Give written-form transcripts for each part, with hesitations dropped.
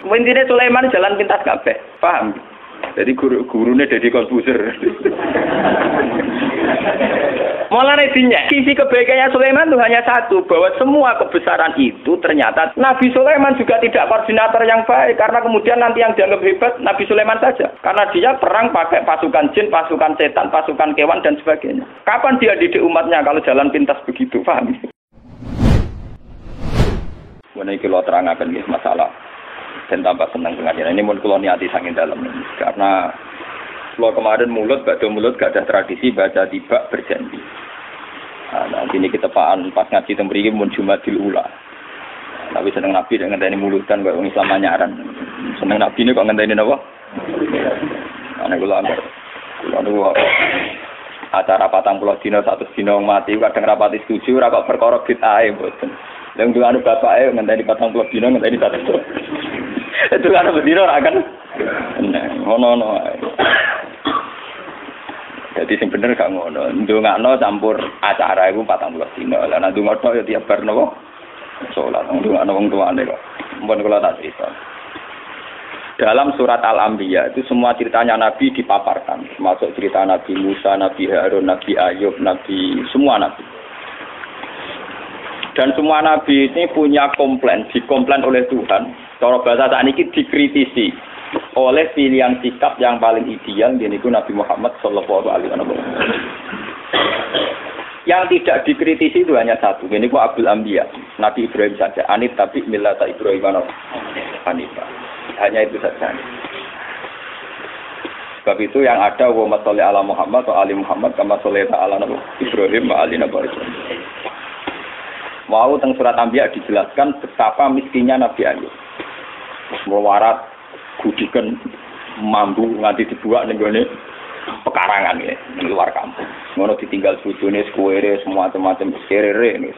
Intinya Sulaiman jalan pintas kabeh, paham? Jadi gurunya Deddy Corbuzier. Mulane dinya, sisi kebaikannya Sulaiman itu hanya satu, bahwa semua kebesaran itu ternyata Nabi Sulaiman juga tidak koordinator yang baik, karena kemudian nanti yang dianggap hebat Nabi Sulaiman saja, karena dia perang pakai pasukan jin, pasukan setan, pasukan kewan dan sebagainya. Kapan dia didik umatnya kalau jalan pintas begitu, paham? Ini kalau terangkan ini masalah dan tambah senang pengajian ini mun kula niati saking dalam ini. Karena kalau kemarin mulut gak ada tradisi baca tiba berjanji. Nah, ini kita pas ngaji tembriki mun Jumadil Ula. Tapi seneng Nabi dengan ngenteni mulutan kok wong Islam anyaran. Seneng Nabi ini kok ngenteni napa? Ana kula anggar. Kula acara 40 dina 100 dina mati kadang rapati setuju ora kok perkara bid'ah mboten. Yang dulu anu bapak ngenteni 40 dina ngenteni 100. Itu kan bendino akan ngono. Jadi sing bener gak ngono. Ndongakno campur acara iku 40 dina. Lah nek ndonga ya tiap bar napa? Salat ndongakno wong tuane kok. Mumpun kula tak cerita. Dalam surat Al-Anbiya itu semua ceritanya Nabi dipaparkan, termasuk cerita Nabi Musa, Nabi Harun, Nabi Ayub, semua Nabi. Dan semua Nabi ini punya dikomplain oleh Tuhan. Cara bahasa saat ini dikritisi oleh pilihan sikap yang paling ideal, yaitu Nabi Muhammad Sallallahu Alaihi Wasallam. Yang tidak dikritisi itu hanya satu, yaitu Abdul Anbiya, Nabi Ibrahim saja. Anit tapi millata Ibrahim Hanifah. Hanya itu saja. Sebab itu yang ada wa sholli ala Muhammad wa ali Muhammad kama shollaita ala Ibrahim wa ali Ibrahim. Mau teng surat Anbiya dijelaskan betapa miskinnya Nabi Ayub. Mewarat gudikan mambu nganti dibuat ning gone pekarangan ya, ning luar kampung. Ngono ditinggal bojone sekuwere semua macam kerere nih.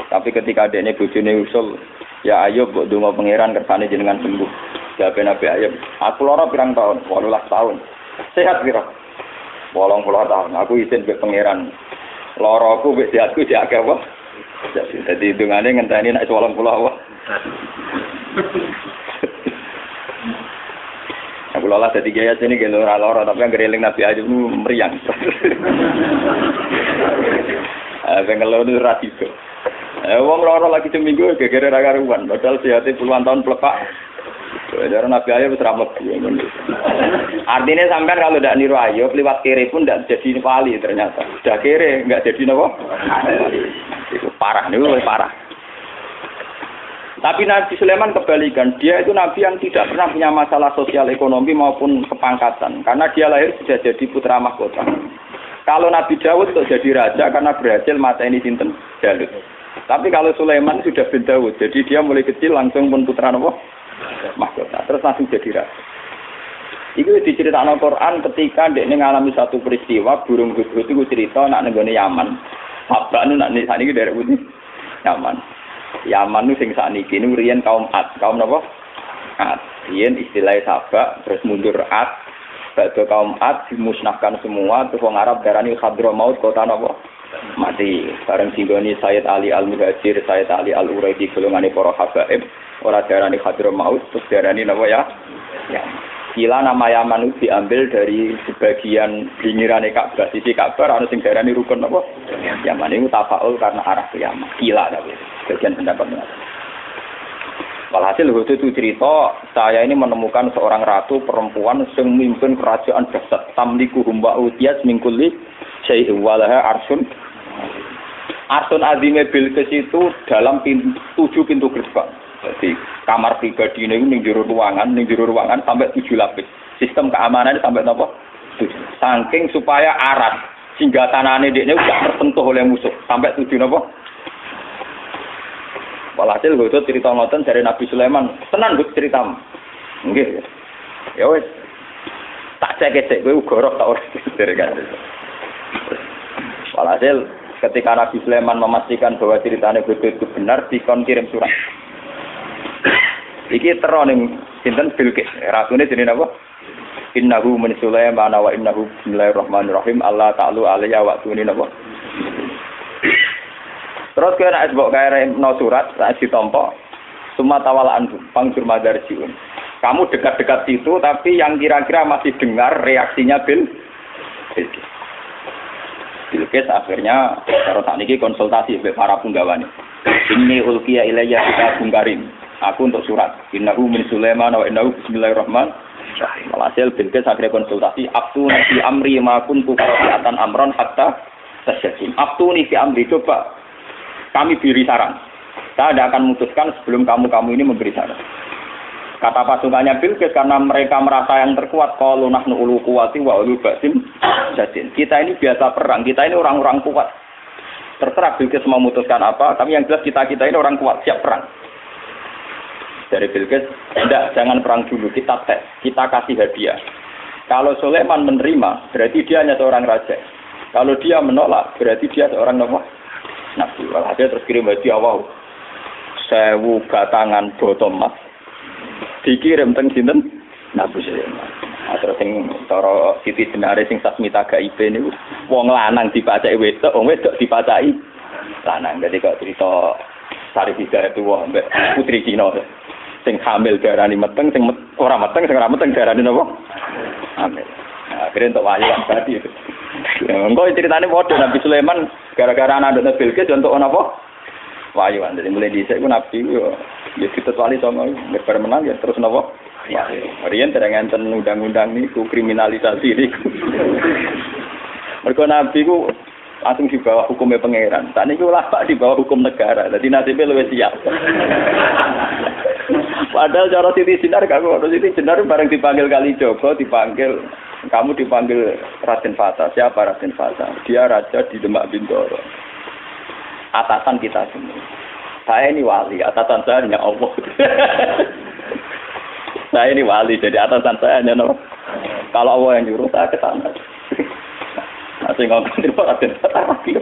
Tapi ketika adene bojone usul, ya Ayub mbok donga pangeran kersane jenengan sembuh. Jawab Nabi Ayub, aku lara pirang tahun? 18 tahun. Sehat pira? 80 tahun. Aku izin mbek pangeran. Laraku mbek sehatku diake apa? Jadi hidungannya ngenteni nek 80 apa? Aku lola dadi gaya sini ge lara tapi yang gereling Nabi Ayub meriang. Pengen itu radiko. Wong lara lagi seminggu gegere ra karuan, padahal sehate puluhan tahun plepak. Jadi Nabi Ayub wis ra mlebu. Artinya sampean kalau ndak niru Ayub liwat kere pun ndak jadi wali ternyata. Sudah kere enggak jadi napa? Itu parah niku parah. Tapi Nabi Sulaiman kebalikan, dia itu nabi yang tidak pernah punya masalah sosial ekonomi maupun kepangkatan karena dia lahir sudah jadi putra mahkota. Kalau Nabi Daud itu jadi raja karena berhasil mateni sinten Jalut. Tapi kalau Sulaiman sudah bin Daud, jadi dia mulai kecil langsung pun putra napa? Mahkota. Terus langsung jadi raja. Itu diceritakan Al-Quran ketika dia mengalami satu peristiwa burung hudhud itu cerita nak nenggone Yaman. Sabak nu nak saniki derek putih Yaman. Yaman nu sing sakniki nu riyen kaum Ad, kaum napa? Ad. Riyen istilahnya Sabak terus mundur Ad. Badhe kaum Ad dimusnahkan semua terus wong Arab darani Hadramaut kota napa? Mati. Bareng singgoni Sayyid Ali Al-Muhajir, Sayyid Ali Al-Uraidi golongane para habaib, ora darani Hadramaut terus darani napa ya? Ya. Kila nama Yaman itu diambil dari sebagian pinggirannya Ka'bah. Sisi Ka'bah ada sing darani rukun apa? Yaman itu tafaul karena arah ke Yaman. Kila tapi sebagian pendapatnya. Walhasil waktu itu cerita, saya ini menemukan seorang ratu perempuan yang memimpin kerajaan dahsyat. Tamliku humba utiyas mingkuli syai'in walaha arsun. Arsun azime Bilqis itu dalam 7 pintu gerbang. Jadi kamar pribadi ini ning jero ruangan sampai 7 lapis. Sistem keamanan sampai napa? 7. Saking supaya arat singgasanane dekne gak tersentuh oleh musuh sampai 7 napa? Walhasil itu cerita ngoten dari Nabi Sulaiman. Tenan Gus ceritamu. Nggih. Ya wis. Tak cek-cek kowe ugorok ta ora dari kan. Walhasil ketika Nabi Sulaiman memastikan bahwa ceritanya itu benar, dikon kirim surat. Iki tero ning sinten Bilqis. Ratune jenenge apa? Innahu min Sulaiman wa innahu bismillahirrahmanirrahim. Allah ta'ala alayya wa tuni napa? Terus kena asbok kae no surat, sak ditompo. Summa tawala anhum pangdur madarjiun. Kamu dekat-dekat situ tapi yang kira-kira masih dengar reaksinya Bilqis akhirnya karo sakniki konsultasi mbek para punggawane. Inni ulqiya ilayya kitabun karim. Aku untuk surat. Innahu min Sulaiman wa innahu bismillahirrahmanirrahim. Alhasil Bilqis akhirnya konsultasi. Abtuni fi amri ma kuntu qati'atan amran hatta tasyadin. Abtuni fi amri, coba kami beri saran. Saya tidak akan memutuskan sebelum kamu ini memberi saran. Kata pasukannya Bilqis karena mereka merasa yang terkuat, qalu nahnu ulu quwwati wa ulu ba'sin jadin. Kita ini biasa perang, kita ini orang-orang kuat. Terserah Bilqis memutuskan apa, tapi yang jelas kita ini orang kuat, siap perang. Dari Bilqis, tidak, jangan perang dulu, kita tes, kita kasih hadiah. Kalau Sulaiman menerima, berarti dia hanya seorang raja. Kalau dia menolak, berarti dia seorang nabi. Walhasil terus kirim hadiah, wow, 1000 batangan botol emas. Dikirim teng sinten Nabi Sulaiman. Terus sing cara Siti Jenare sing Sasmita Gaibe niku wong lanang dipacaki wedok, wong wedok dipacaki lanang. Dadi kok cerita Sari Hidayah itu wong mbek putri Cina sing hamil darani meteng, sing ora meteng darani napa? Hamil. Akhirnya untuk wayang tadi. Engko ceritane padha Nabi Sulaiman gara-gara anak Bilqis untuk napa? Wayuan. Jadi mulai dhisik ku Nabi yo ya ditetuali sama lebar menang ya terus napa? Ya. Riyen dereng enten undang-undang niku kriminalisasi niku. Mergo Nabi ku langsung di bawah hukumnya pangeran. Saat niku ulama di bawah hukum negara. Dadi nasibe luwih siap. Padahal cara Siti Jenar gak ngono. Siti Jenar bareng dipanggil Kalijogo, kamu dipanggil Raden Fata. Siapa Raden Fata? Dia raja di Demak Bintoro. Atasan kita semua. Saya ini wali, atasan saya hanya Allah. Saya ini wali, jadi atasan saya hanya Allah. Kalau Allah yang nyuruh saya ke sana. Masih ngomong di bawah dan lagi.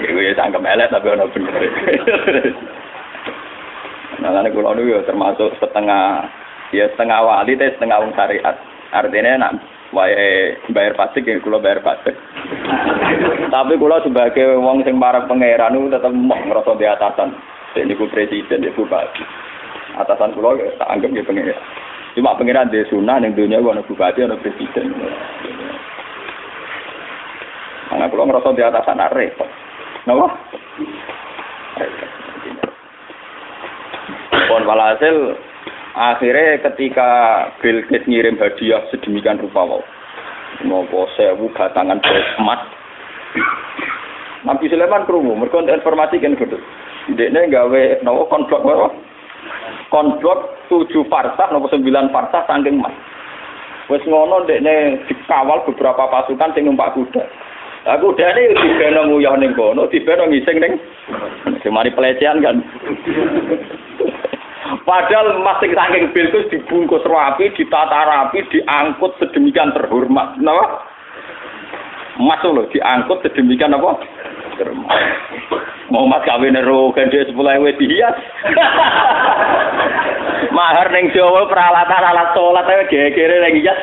Gue sangka melet tapi ono bener. Nah, ini kulo niku termasuk setengah wali, tapi setengah wong syariat. Artinya nak wae bayar pajak ya kulo bayar pajak. Tapi kulo sebagai wong sing para pangeran niku tetep mok ngrasa di atasan. Niku presiden, niku bupati. Atasan kulo tak anggap ya pangeran. Cuma pangeran di sunah ning dunya ana bupati ana presiden. Ana kulo ngrasa di atasan repot. Napa? Pon walhasil akhirnya ketika Bilqis ngirim hadiah sedemikian rupa nopo 1000 batangan emas. Nabi Sulaiman krungu, mergo informasi kan gitu. Dekne gawe nopo konblok 7 farsah nopo 9 farsah saking emas. Wis ngono dekne dikawal beberapa pasukan sing numpak kuda. Lah kudane dibeno nguyah ning kono, dibeno ngising ning semari pelecehan kan. Padahal masing saking Bilqis dibungkus rapi, ditata rapi, diangkut sedemikian terhormat. Napa? Mas lho diangkut sedemikian apa? Terhormat. Mau mas kawin ero gede 10.000 dihias. Mahar ning Jawa peralatan alat salat ae gegere ning hias.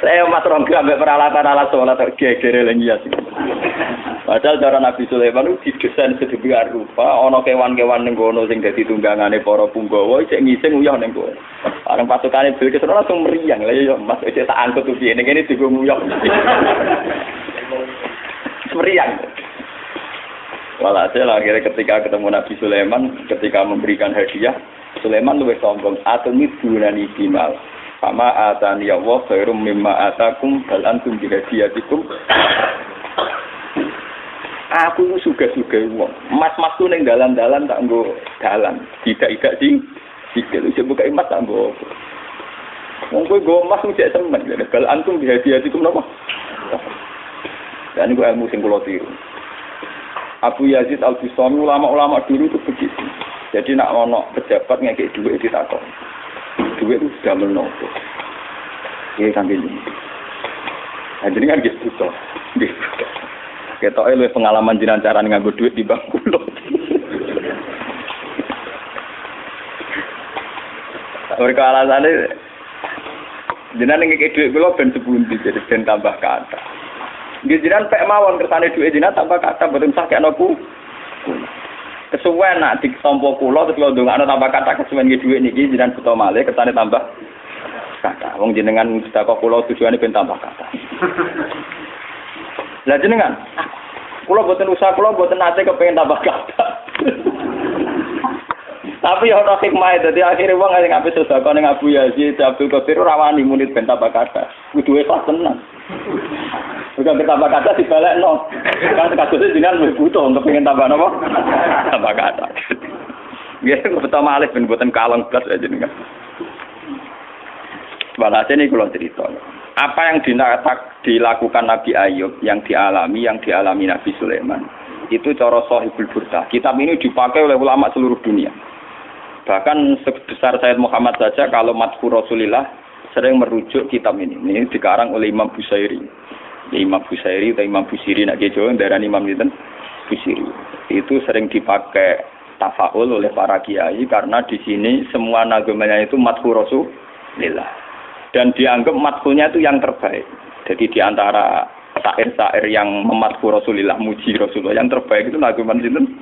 Saya mas rong ambek peralatan alat salat gegere ning hias. Padahal cara Nabi Sulaiman itu didesain sedemikian rupa, ana kewan-kewan ning kono sing dadi tunggangane para punggawa isih ngising uyah ning kono. Bareng pasukane Bilqis langsung meriang. Lah ya Mas isih tak angkut piye ning kene digo nguyah. Meriang. Walhasil akhirnya ketika ketemu Nabi Sulaiman, ketika memberikan hadiah, Sulaiman luwih sombong, atumi dunani bimal. Sama atani Allah khairum mimma atakum bal antum bi hadiyatikum. Aku suga-suga wong. Mas-masku ning dalan-dalan tak nggo dalan. Tidak sing sikil wis buka emas tak nggo. Wong kowe nggo emas mesti temen. Bal antum bi hadiyatikum napa? Dan itu ilmu sing kula tiru. Abu Yazid Al-Bustami ulama-ulama dulu itu begitu. Jadi nak ono pejabat ngekek duit ditakon. Duit itu sudah menopo. Iya kan ini. Nah, jadi kan gitu toh. Ketok luwih pengalaman jinan cara nganggo duit di bank kula. Mereka alasane jenengan ngekek duit kula ben sepundi jadi ben tambah kata. Jinan pek mawon kersane duit jinan tambah kata boten sakekno ku. Kesuwen nak ditampa kula terus kula ndongakno tambah kata kesuwen iki dhuwit niki jenengan buta malih ketane tambah kata. Wong jenengan sedekah kula tujuane ben tambah kata. Lah jenengan kula boten usaha kula boten nate kepengin tambah kata. Tapi ya ora hikmah dadi akhire wong sing ape sedekah ning Abu Yazid Abdul Qadir ora wani muni ben tambah kata. Kudu ikhlas tenan. Bukan tambah kata dibalekno. Kan kasusnya jenengan wis butuh untuk pengen tambah napa? Tambah kata. Nggih, betul malih ben boten kalong blas aja jenengan. Walhasil ini kalau cerita. Apa yang dilakukan Nabi Ayub, yang dialami Nabi Sulaiman, itu cara Shahihul Burdah. Kitab ini dipakai oleh ulama seluruh dunia. Bahkan sebesar Sayyid Muhammad saja kalau Madhur Rasulillah sering merujuk kitab ini. Ini dikarang oleh Imam Busairi. Imam Busairi atau Imam Busiri nak Jawa darani Imam itu Busiri. Itu sering dipakai tafaul oleh para kiai karena di sini semua nagamanya itu Madhur Rasulillah. Dan dianggap madhulnya itu yang terbaik. Jadi di antara syair-syair yang memadhur Rasulillah, muji Rasulullah, yang terbaik itu nagaman sinten?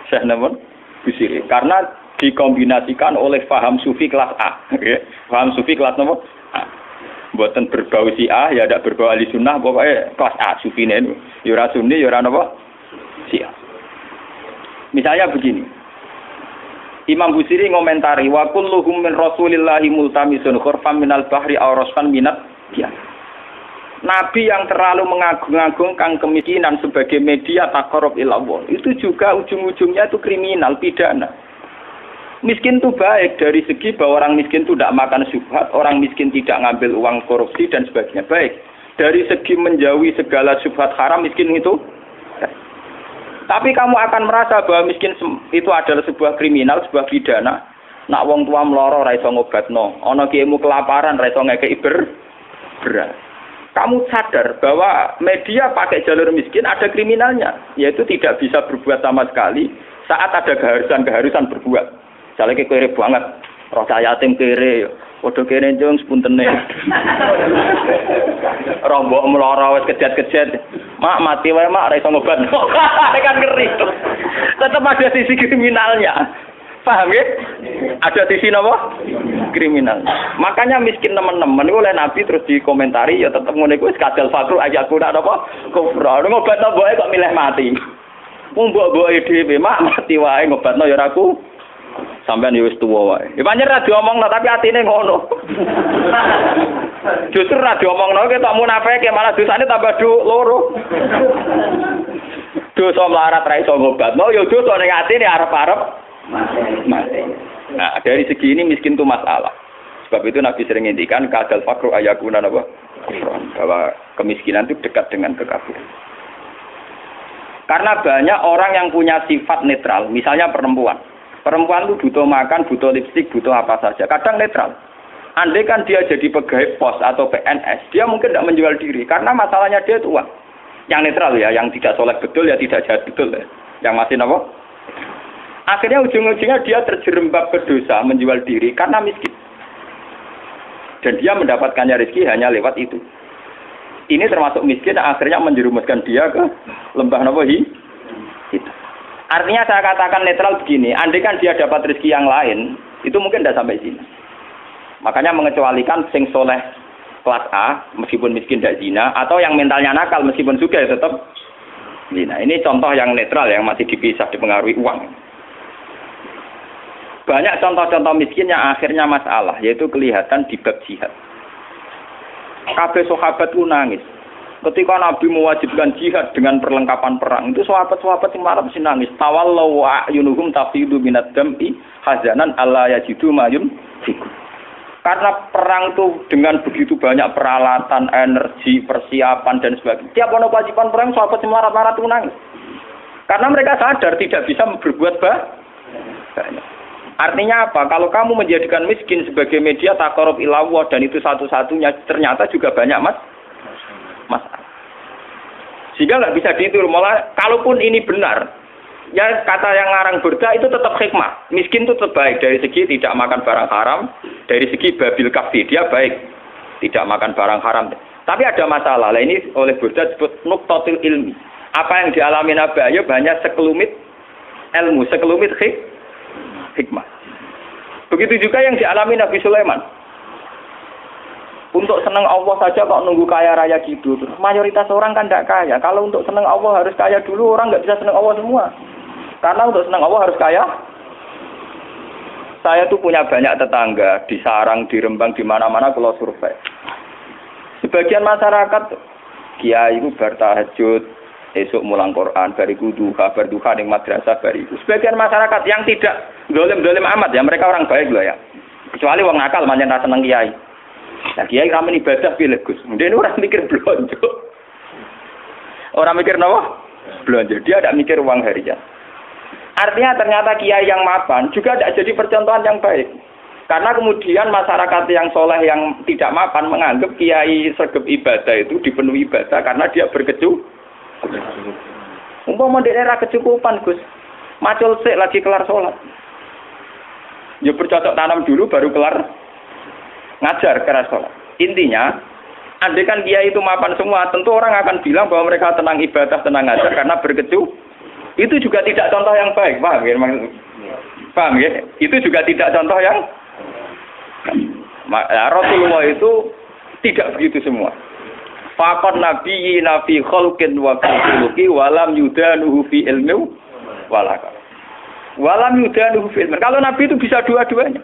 Syekh Nawawi Busiri. Karena dikombinasikan oleh paham sufi kelas A. Okay? Paham sufi kelas nomor A. Buatan berbau Syiah, ya tidak berbau ahli sunnah, pokoknya kelas A sufi ini. Yura sunni, yura apa? Syiah. Misalnya begini. Imam Busiri ngomentari wa kulluhum min Rasulillahi multamisun khurfam minal bahri aw rasfan minat ya. Nabi yang terlalu mengagung-agungkan kemiskinan sebagai media taqarrub ila Allah, itu juga ujung-ujungnya itu kriminal, pidana. Miskin itu baik dari segi bahwa orang miskin itu tidak makan syubhat, orang miskin tidak ngambil uang korupsi dan sebagainya. Baik. Dari segi menjauhi segala syubhat haram, miskin itu baik. Tapi kamu akan merasa bahwa miskin itu adalah sebuah kriminal, sebuah pidana. Nak wong tua mloro ra iso ngobatno, ana kiaimu kelaparan ra iso ngekeki beras. Kamu sadar bahwa media pakai jalur miskin ada kriminalnya, yaitu tidak bisa berbuat sama sekali saat ada keharusan berbuat. Misalnya kere banget, roh cah yatim kere, podo kere jeng sepuntene. Rombok meloro wis kejet-kejet. Mak mati wae mak ra iso ngobat. Kan ngeri. Tetap ada sisi kriminalnya. Paham ya? Ada sisi napa? Kriminal. Makanya miskin teman-teman oleh Nabi terus dikomentari ya tetap ngene kuwi kadal fakru ayaku napa? Kufra. Ngobatno mboke kok milih mati. Wong mbok-mboke dhewe mak mati wae ngobatno ya ora aku. Sampeyan ya wis tuwa wae. Ya pancen ra diomongno tapi atine ngono. Justru ra diomongno ketok munafik malah dosane tambah loro. Dosa melarat ra iso ngobatno ya dosa ning atine arep-arep mati. Nah, dari segi ini miskin itu masalah. Sebab itu Nabi sering ngendikan kadal fakru ayakuna napa? Bahwa kemiskinan itu dekat dengan kekafiran. Karena banyak orang yang punya sifat netral, misalnya perempuan. Perempuan itu butuh makan, butuh lipstik, butuh apa saja. Kadang netral. Andai kan dia jadi pegawai pos atau PNS, dia mungkin tidak menjual diri. Karena masalahnya dia itu uang. Yang netral ya, yang tidak soleh betul ya tidak jahat betul ya. Yang masih apa? Akhirnya ujung-ujungnya dia terjerembab berdosa menjual diri karena miskin. Dan dia mendapatkannya rezeki hanya lewat itu. Ini termasuk miskin akhirnya menjerumuskan dia ke lembah nawahi. Itu. Artinya saya katakan netral begini, andai kan dia dapat rezeki yang lain, itu mungkin tidak sampai sini. Makanya mengecualikan sing soleh kelas A, meskipun miskin tidak zina, atau yang mentalnya nakal meskipun juga ya tetap zina. Ini contoh yang netral yang masih dipisah dipengaruhi uang. Banyak contoh-contoh miskin yang akhirnya masalah, yaitu kelihatan di bab jihad. Kabeh sahabat itu nangis. Ketika Nabi mewajibkan jihad dengan perlengkapan perang, itu sahabat-sahabat yang marah mesti nangis. Tawallau wa'yunuhum tafidu minad dam'i hazanan alla yajidu mayun fikum. Karena perang itu dengan begitu banyak peralatan, energi, persiapan dan sebagainya. Tiap ono kewajiban perang sahabat yang marah-marah itu nangis. Karena mereka sadar tidak bisa berbuat banyak. Artinya apa? Kalau kamu menjadikan miskin sebagai media taqarrub ila Allah dan itu satu-satunya, ternyata juga banyak masalah. Sehingga nggak bisa dihitung. Malah kalaupun ini benar, ya kata yang ngarang Burda itu tetap hikmah. Miskin itu tetap baik dari segi tidak makan barang haram, dari segi babil kafir dia baik, tidak makan barang haram. Tapi ada masalah. Lah ini oleh Burda disebut nuqtatul ilmi. Apa yang dialami Nabi Ayub hanya sekelumit ilmu, sekelumit hikmah. Begitu juga yang dialami Nabi Sulaiman. Untuk senang Allah saja kok nunggu kaya raya gitu. Mayoritas orang kan tidak kaya. Kalau untuk senang Allah harus kaya dulu, orang nggak bisa senang Allah semua. Karena untuk senang Allah harus kaya. Saya tuh punya banyak tetangga di Sarang, di Rembang, di mana-mana kalau survei. Sebagian masyarakat kiai itu bertahajud, esok mulang Quran, bariku duha, berduha di madrasah bariku. Sebagian masyarakat yang tidak dolim amat ya, mereka orang baik loh ya. Kecuali wong nakal manjen ra seneng kiai. Nah kiai ramen ibadah pilih Gus. Dia orang mikir belanja. Orang mikir napa? Belanja. Dia tidak mikir uang harian. Artinya ternyata kiai yang mapan juga tidak jadi percontohan yang baik. Karena kemudian masyarakat yang soleh yang tidak mapan menganggap kiai sergap ibadah itu dipenuhi ibadah karena dia umpama daerah kecukupan Gus. Macul sik lagi kelar sholat. Ya bercocok tanam dulu baru kelar ngajar keras sholat. Intinya, andai kan dia itu mapan semua, tentu orang akan bilang bahwa mereka tenang ibadah, tenang ngajar karena berkecu. Itu juga tidak contoh yang baik, paham ya? Paham ya? Itu juga tidak contoh yang Rasulullah itu tidak begitu semua. Faqad nabiyyi nafi khalqin wa khuluqi walam yudanuhu fi ilmi walaka. Walam yudanuhu fi ilmi. Kalau Nabi itu bisa dua-duanya.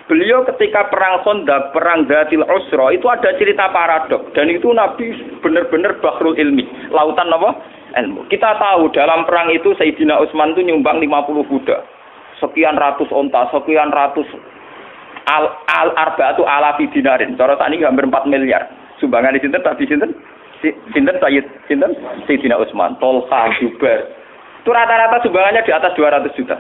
Beliau ketika perang Khandaq, perang Dzatil Usra itu ada cerita paradok dan itu Nabi benar-benar bahrul ilmi, lautan apa? Ilmu. Kita tahu dalam perang itu Sayyidina Utsman itu nyumbang 50 kuda, sekian ratus onta, sekian ratus al-arba'atu alafi dinarin. Cara sakniki hampir 4 miliar. Sumbangan di sinten tadi sinten? Sinten Sayyidina Utsman, Tolha, Jubair. Itu rata-rata sumbangannya di atas 200 juta.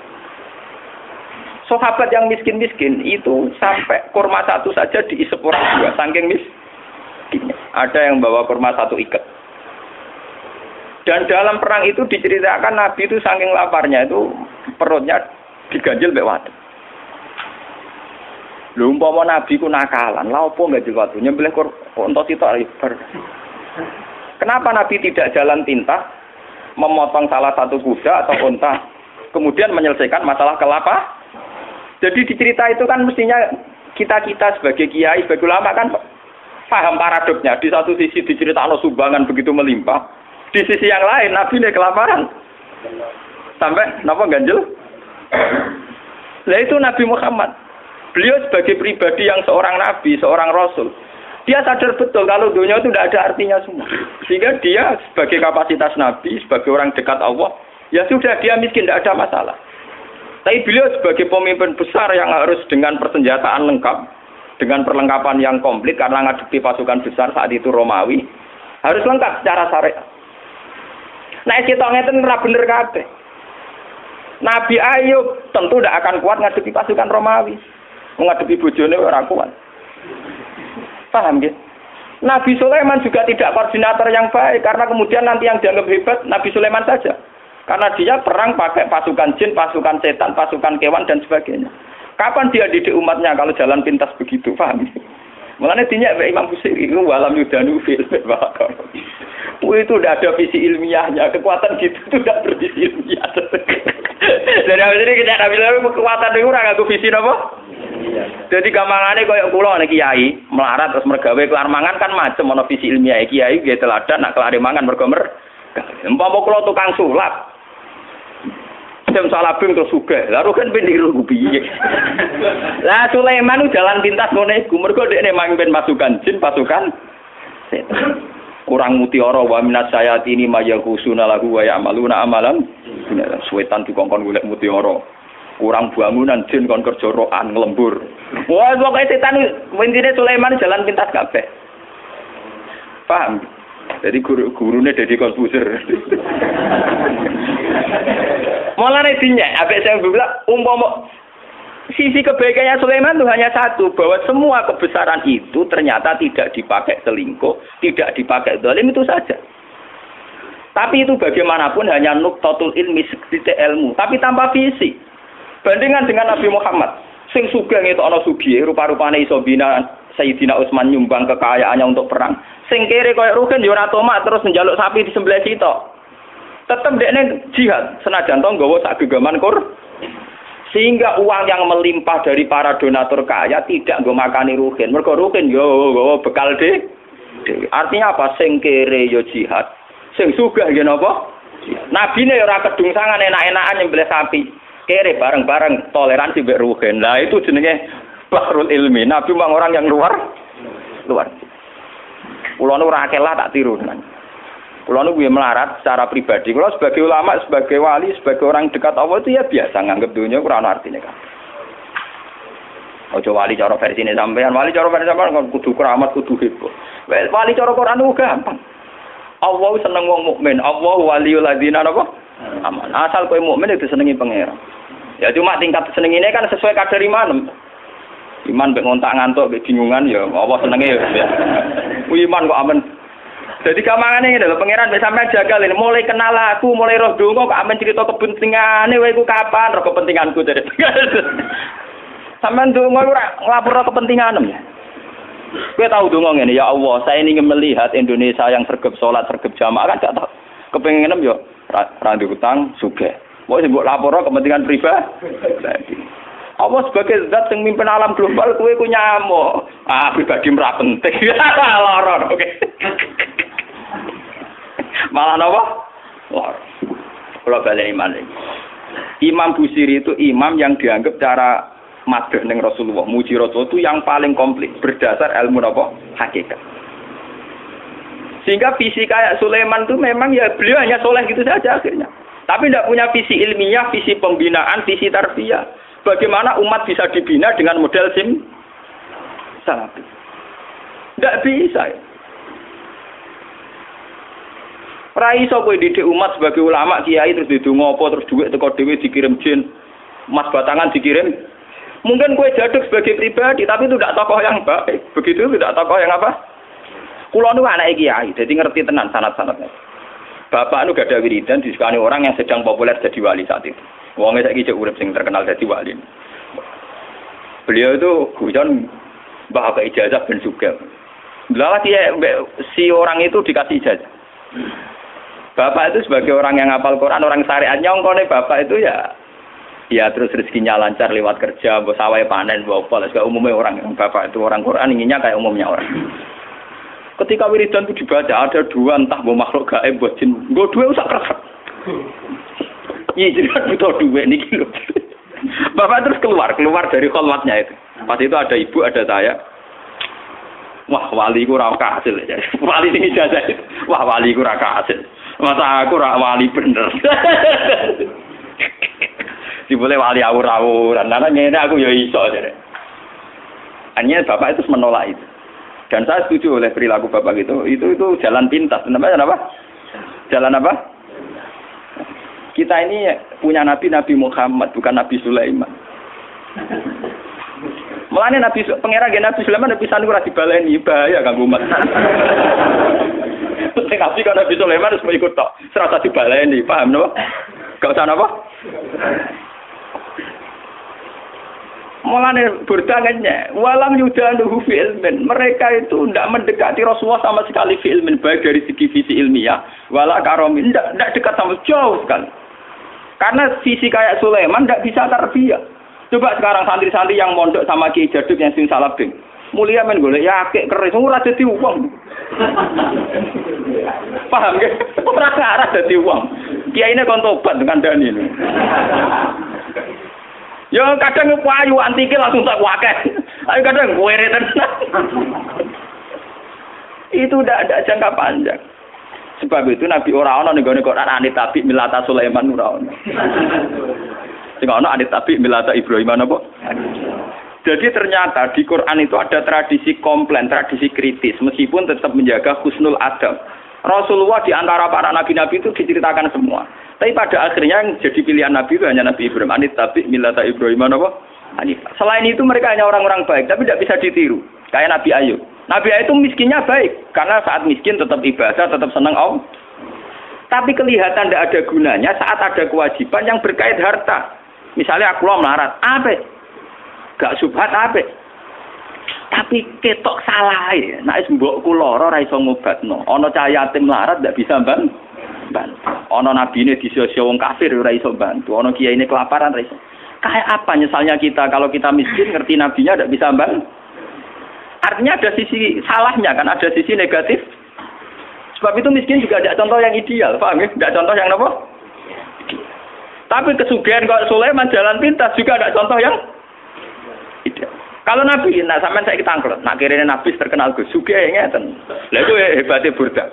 Sahabat yang miskin-miskin itu sampai kurma satu saja diisep orang dua, saking miskinnya. Ada yang bawa kurma satu ikat. Dan dalam perang itu diceritakan Nabi itu saking laparnya itu perutnya diganjil mbek wadon. Lho umpama Nabi ku nakalan, lha opo ganjil wadon nyembelih unta sitok bar. Kenapa Nabi tidak jalan pintas memotong salah satu kuda atau unta kemudian menyelesaikan masalah kelapa? Jadi di cerita itu kan mestinya kita sebagai kiai, sebagai ulama kan paham paradoknya. Di satu sisi diceritakan sumbangan begitu melimpah, di sisi yang lain Nabi ini kelaparan. Sampai napa ganjel? Nah itu Nabi Muhammad. Beliau sebagai pribadi yang seorang nabi, seorang rasul. Dia sadar betul kalau dunia itu tidak ada artinya semua. Sehingga dia sebagai kapasitas nabi, sebagai orang dekat Allah, ya sudah dia miskin tidak ada masalah. Tapi beliau sebagai pemimpin besar yang harus dengan persenjataan lengkap, dengan perlengkapan yang komplit karena ngadepi pasukan besar saat itu Romawi, harus lengkap secara syariat. Nah, kita ngeten ora bener kabeh. Nabi Ayub tentu tidak akan kuat ngadepi pasukan Romawi. Ngadepi bojone ora kuat. Paham nggih? Nabi Sulaiman juga tidak koordinator yang baik karena kemudian nanti yang dianggap hebat Nabi Sulaiman saja. Karena dia perang pakai pasukan jin, pasukan setan, pasukan kewan dan sebagainya. Kapan dia didik umatnya kalau jalan pintas begitu, paham? Mulanya dinyak Imam Busiri itu walam yudanu fil bakar. Itu udah ada visi ilmiahnya, kekuatan gitu itu udah bervisi ilmiah. Jadi ini kita bilang kekuatan itu ora nganggo visi napa? Jadi gampangane koyo kula nek kiai melarat terus mergawe kelar mangan kan macem ana visi ilmiah kiai nggih teladan nak kelar mangan mergo umpama kula tukang sulap jam salabing terus sugih. Lah kan pendiru piye. Lah Sulaiman jalan pintas ngene iku mergo dekne mamimpin pasukan jin, pasukan setan. Kurang mutiara wa minas sayatini mayaghusuna lahu wa ya'maluna amalan. Setan dikongkon golek mutiara. Kurang bangunan jin kon kerja rokan nglembur. Wah, pokoke setan intine Sulaiman jalan pintas kabeh. Paham? Jadi gurune Deddy Corbuzier. Mulane dinyak, abek saya bilang umpama sisi kebaikannya Sulaiman itu hanya satu, bahwa semua kebesaran itu ternyata tidak dipakai selingkuh, tidak dipakai zalim itu saja. Tapi itu bagaimanapun hanya nuqtatul ilmi, sekedhik ilmu, tapi tanpa visi. Bandingan dengan Nabi Muhammad, sing sugih itu ana sugih, rupa-rupane iso bina Sayyidina Utsman nyumbang kekayaannya untuk perang. Sing kere koyo Rugen ya ora tomak terus njaluk sapi disembelih sitok. Tetep dekne jihad senajan to nggawa sak gegaman sehingga uang yang melimpah dari para donatur kaya tidak nggo makani ruhin. Mergo ruhin yo nggawa bekal de. Artinya apa? Sing kere yo jihad. Sing sugih nggih napa? Nabine ora kedungsangan enak-enakan nyembelih sapi. Kere bareng-bareng toleransi mbek ruhin. Lah itu jenenge bahrul ilmi. Nabi memang orang yang luar. Kulo nu ora akeh lah tak tiru tenan. Kulo nu melarat secara pribadi. Kulo sebagai ulama, sebagai wali, sebagai orang dekat Allah itu ya biasa nganggep dunia ora ana artine kan. Ojo wali cara versine sampean, wali cara versine sampean kudu keramat, kudu heboh. Wali cara Quran ku gampang. Allah seneng wong mukmin. Allah waliyul ladzina napa? Aman. Asal kowe mukmin itu senengi pangeran. Ya cuma tingkat senengine kan sesuai kadar iman. Iman mbek ngontak ngantuk mbek bingungan ya Allah senenge ya. Iman kok aman. Jadi kamangane ngene lho pangeran mbek sampean jagal ini mulai kenal aku, mulai roh donga kok amen cerita kepentingane kowe iku kapan roh kepentinganku dari. Sampean donga ora nglapurno kepentinganem ya. Kowe tahu donga ngene, ya Allah, saya ingin melihat Indonesia yang sergap salat, sergap jamaah kan gak tahu. Kepengenem yo ra ndek utang sugih. Mau sing mbok laporno kepentingan pribadi. Allah sebagai zat yang mimpin alam global kowe ku nyamuk. Pribadi ora penting. Loro oke. Malah napa? Loro. Kalau balik iman lagi. Imam Busiri itu imam yang dianggap cara madhah ning Rasulullah, muji Rasul itu yang paling komplit berdasar ilmu napa? Hakikat. Sehingga visi kayak Sulaiman itu memang ya beliau hanya soleh gitu saja akhirnya. Tapi tidak punya visi ilmiah, visi pembinaan, visi tarbiyah. Bagaimana umat bisa dibina dengan model salafi? Tidak bisa. Ya. Rai iso kowe didik umat sebagai ulama kiai terus didonga apa terus duit teko dhewe dikirim jin. Emas batangan dikirim. Mungkin kowe jaduk sebagai pribadi tapi itu tidak tokoh yang baik. Begitu tidak tokoh yang apa? Kula nu anake kiai, jadi ngerti tenan sanad-sanadnya. Bapak nu gak ada wiridan disukani orang yang sedang populer jadi wali saat itu. Wonge saiki cek urip sing terkenal jadi wali. Beliau itu guyon mbah ke ijazah ben sugih. Lah si orang itu dikasih ijazah. Bapak itu sebagai orang yang hafal Quran, orang syariat nyongkone bapak itu ya terus rezekinya lancar lewat kerja, mbok sawah panen, mbok apa, segala umumnya orang bapak itu orang Quran inginnya kayak umumnya orang. Ketika wiridan itu dibaca ada dua entah mbok makhluk gaib mbok jin, nggo duwe usah kresek. Iya jadi butuh duit nih kilo. Bapak terus keluar dari kholwatnya itu. Pas itu ada ibu, ada saya. Wah wali ku ora kasil ya. Wali ini ijazah itu. Wah wali ku ora kasil. Masa aku ora wali bener. Dibole wali awur-awuran. Karena ngene aku ya iso jare. Hanya bapak itu menolak itu. Dan saya setuju oleh perilaku bapak itu jalan pintas. Namanya apa? Jalan apa? Kita ini punya Nabi Muhammad, bukan Nabi Sulaiman. Mulane pangeran Nabi Sulaiman Nabi Sanu ora dibaleni, bahaya kanggo umat. Nabi kan Nabi Sulaiman harus ikut tok, serasa dibaleni, paham no? Gak usah apa? Mulane berdangannya, walam yudanuhu fi ilmin. Mereka itu tidak mendekati Rasulullah sama sekali fi ilmin, baik dari segi visi ilmiah, wala karomin, tidak dekat sama jauh sekali. Karena visi kayak Sulaiman tidak bisa tarbiyah. Coba sekarang santri-santri yang mondok sama Kiai Jaduk yang sing salabing. Mulia men golek ya akeh keris ora dadi wong. Paham nggih? Ora dadi wong. Kiyaine kon tobat dengan Dani. Yo kadang payu antike langsung tak wakeh. Ayo kadang were tenan. Itu udah ada jangka panjang. Sebab itu Nabi ora ana ning gone Quran anit tabi milata Sulaiman ora ana. Sing ana anit tabi milata Ibrahim apa? Jadi ternyata di Quran itu ada tradisi komplain, tradisi kritis meskipun tetap menjaga husnul adab. Rasulullah di antara para nabi-nabi itu diceritakan semua. Tapi pada akhirnya yang jadi pilihan Nabi itu hanya Nabi Ibrahim. Anit tabi milata Ibrahim apa? Selain itu mereka hanya orang-orang baik tapi tidak bisa ditiru. Kayak Nabi Ayub. Nabi Ayub itu miskinnya baik karena saat miskin tetap ibadah, tetap senang Allah. Tapi kelihatan tidak ada gunanya saat ada kewajiban yang berkait harta. Misalnya aku melarat, apa? Gak subhat apa? Tapi ketok salah ya. Nek mbokku lara ora iso ngobatno. Ana cah yatim melarat ndak bisa ban. Ana nabine disio-sio wong kafir ora iso bantu, ana kiyaine kelaparan ora iso. Kayak apa nyesalnya kita kalau kita miskin ngerti nabinya tidak bisa bantu? Artinya ada sisi salahnya kan, ada sisi negatif. Sebab itu miskin juga ada contoh yang ideal, paham ya? Tidak contoh yang apa? Tapi kesugihan kalau Sulaiman jalan pintas juga ada contoh yang ideal. Kalau Nabi, nah sampean saya kitangkel, nak kirene Nabi terkenal Gus sugih ngeten. Lha iku hebate Burda.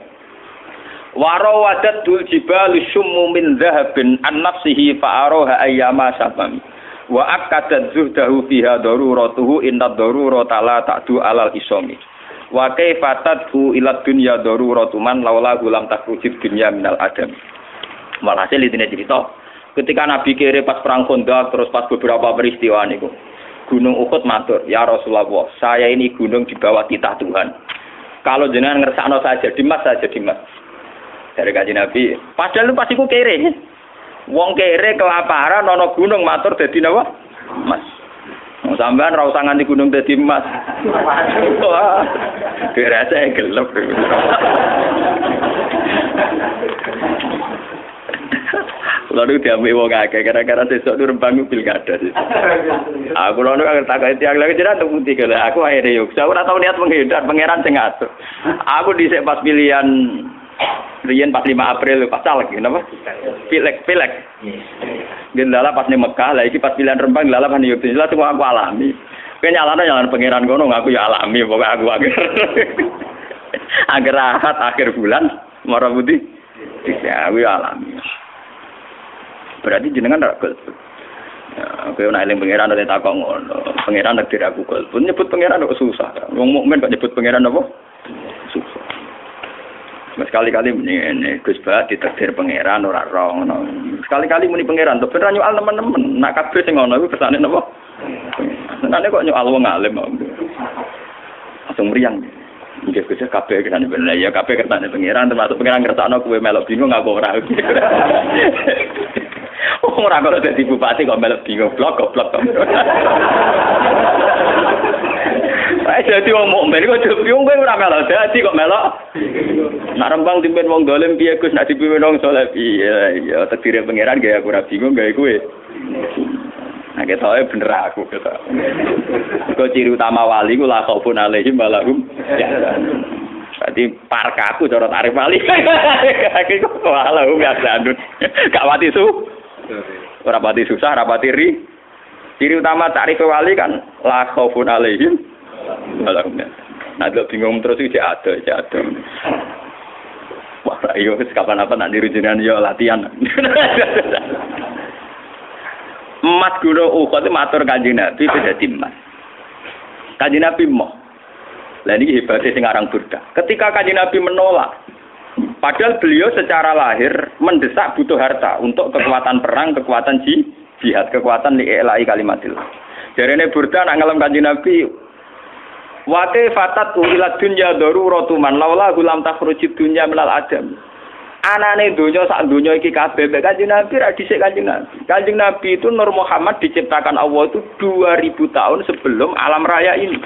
Waro wadat dul jibal syummu min dhahabin an nafsihi fa'aroha ayyama sabam. Wa akadat zuhdahu fiha daruratuhu inna darurata la ta'du alal isami. Wa kaifatatu ila dunya daruratu man laula lam takrujid dunya minal adam. Walhasil ini cerita ketika Nabi kira pas perang Khandaq terus pas beberapa peristiwa niku. Gunung Uhud matur, ya Rasulullah, saya ini gunung di bawah titah Tuhan. Kalau jenengan ngersakno saya jadi mas. Dari kaji Nabi, padahal lu pasti ku kere. Wong kere kelaparan ana gunung matur dadi napa? Mas. Sampean ra usah nganti gunung dadi mas. Wah. Dirasa gelep. Lalu diambil wong akeh gara-gara sesuk tur Rembang pilkada. Aku lalu akan takut tiang lagi tidak untuk putih kalau aku akhirnya yuk. Saya ora tau niat menghindar, pangeran sing ngatur. Aku dhisik pas pilihan riyen pas 5 April pas caleg napa? Pilek. Gendala pas ning Mekah, lah iki pas pilihan Rembang lala kan yo jelas aku alami. Kowe nyalano pangeran kono aku ya alami pokoke aku agar rahat akhir bulan marah putih. Ya aku alami. Berarti jenengan ora golput. Ya, kowe nek eling pangeran nek takok ngono. Pangeran nek diraku golput, nyebut pangeran kok susah. Wong mukmin kok nyebut pangeran apa? Susah. Sekali-kali ini Gus Ba ditakdir pangeran ora ora ngono. Sekali-kali muni pangeran to ben ra nyual teman-teman. Nak kabeh sing ngono iku kersane napa? Senane kok nyual wong alim. Langsung meriang. Nggih Gus kabeh kersane bener ya kabeh kersane pangeran termasuk pangeran kersane kowe melok bingung aku ora. Ora kok dadi bupati kok melok bingung goblok. Saya jadi wong mukmin kok bingung kowe ora melok dadi kok melok. Nek Rembang dipimpin wong dolim piye Gus nek dipimpin wong saleh piye ya takdire pangeran gaya aku ora bingung gawe kowe. Nah ketoke bener aku kata. Kok ciri utama wali ku la khaufun alaihim walahum ya. Berarti parkaku cara tarif wali. Iki kok walahum ya dandut. Gak wati su. Ora pati susah, ora pati ri. Ciri utama tarif wali kan la khaufun alaihim walahum. Nah, bingung terus iki ada. Wah, ayo kapan apa nak niru jenengan yo latihan. Emas gunung Uhud itu matur Kanjeng Nabi dadi emas. Kanjeng Nabi mau. Lah niki hebate sing aran Burda. Ketika Kanjeng Nabi menolak, padahal beliau secara lahir mendesak butuh harta untuk kekuatan perang, kekuatan jihad, kekuatan li'ilai kalimatillah. Jarene Burda nak ngelem Kanjeng Nabi, wa fatat ila dunya daruratu man laula lam takhrujid dunya minal adam. Anane donya sak donya iki kabeh mek Kanjeng Nabi ra dhisik Kanjeng Nabi. Kanjeng Nabi itu Nur Muhammad diciptakan Allah itu 2000 tahun sebelum alam raya ini.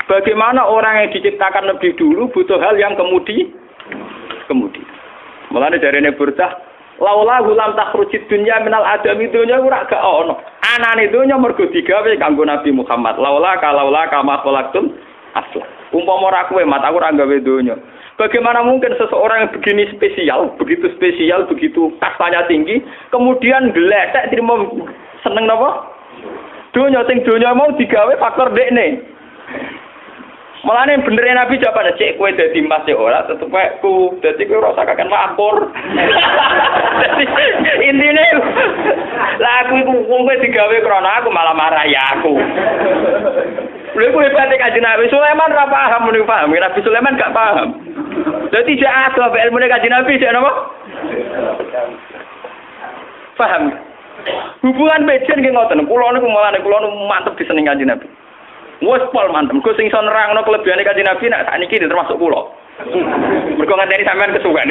Bagaimana orang yang diciptakan lebih dulu butuh hal yang kemudi. Mulane jarene Burdah, laula lam takhrujid dunya minal adami donya ora gak ono. Anane donya mergo digawe kanggo Nabi Muhammad. Laula kama khalaqtum asla. Umpama ora kowe mat aku ora gawe donya. Bagaimana mungkin seseorang yang begini spesial, begitu kastanya tinggi, kemudian geletek terima seneng napa? Donya mau digawe faktor dekne. Mulane bener Nabi jawabane cek kowe dadi mas e ora tetep ku dadi kowe ora usah kaken lapor. Intine lah aku iku wong kowe digawe krana aku malah marahi aku. Lha kowe pate Kanjeng Nabi Sulaiman ora paham muni paham, Nabi Sulaiman gak paham. Dadi jak ada ilmu Kanjeng Nabi jak napa? Paham. Hubungan bejen nggih ngoten. Kula niku mantep diseneng Kanjeng Nabi. Wes pol mantep. Ku sing iso nerangno kelebihane Kanjeng Nabi nek sakniki termasuk kula. Mergo ngandani sampean kesuwen.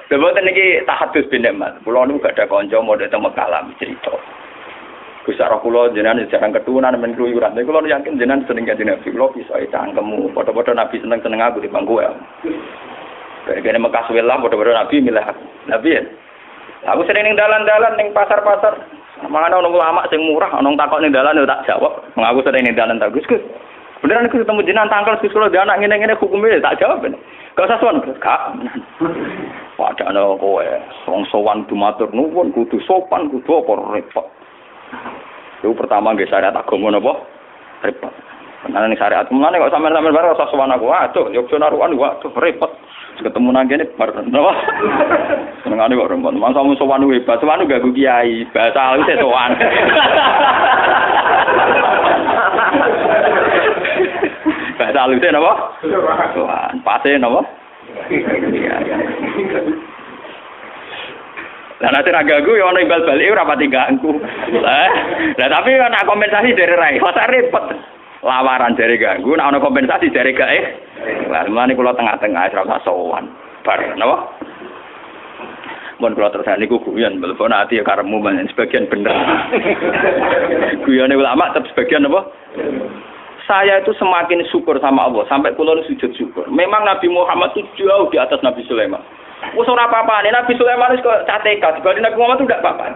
Deboten niki tahadus bin Ahmad. Kula niku gak ada kanca modhe teng Mekah cerita. Besar kula jenengan jarang keturunan men keluyuran. Nek kula yakin jenengan seneng kanjeng Nabi. Kula bisa cangkemmu padha-padha Nabi seneng aku di bangku ya. Kene Mekah suwe lah padha-padha Nabi milih aku. Nabi ya. Aku sering ning dalan-dalan ning pasar-pasar. Mangane ono ulama sing murah, ono takok ning dalan tak jawab. Mengaku sering ning dalan tak Gus. Beneran aku ketemu jenengan tangkel Gus kula anak ngene-ngene hukume tak jawab. Gak usah sowan Gus. Gak. Padahal kowe wong sowan dumatur nuwun kudu sopan kudu apa repot. Itu pertama nggih syariat agama napa? Repot. Karena ning syariat mulane kok sampean-sampean bareng usah sowan aku. Aduh, yo narukan waduh repot. Ketemu nang kene bar napa? Senengane kok repot. Masa mu sowan hebat, sowan gak kiai, bahasa halus sowan. Bahasa halus napa? Sowan. Pase napa? Iya. Lah nek ora ganggu ya ana imbal balik ora pati ganggu. Lah tapi ana kompensasi dari rai. Kok repot. Lawaran dari ganggu, nek ana kompensasi dari gae. Lah mane kula tengah-tengah ora usah sowan. Bar napa? Mun kula terus niku guyon telepon ati ya karepmu men sebagian bener. Guyone ulama tetep sebagian apa? Saya itu semakin syukur sama Allah sampai kula sujud syukur. Memang Nabi Muhammad itu jauh di atas Nabi Sulaiman. Wes ora apa-apa, Nabi Sulaiman kok cateka dibanding Nabi Muhammad itu tidak apa-apa.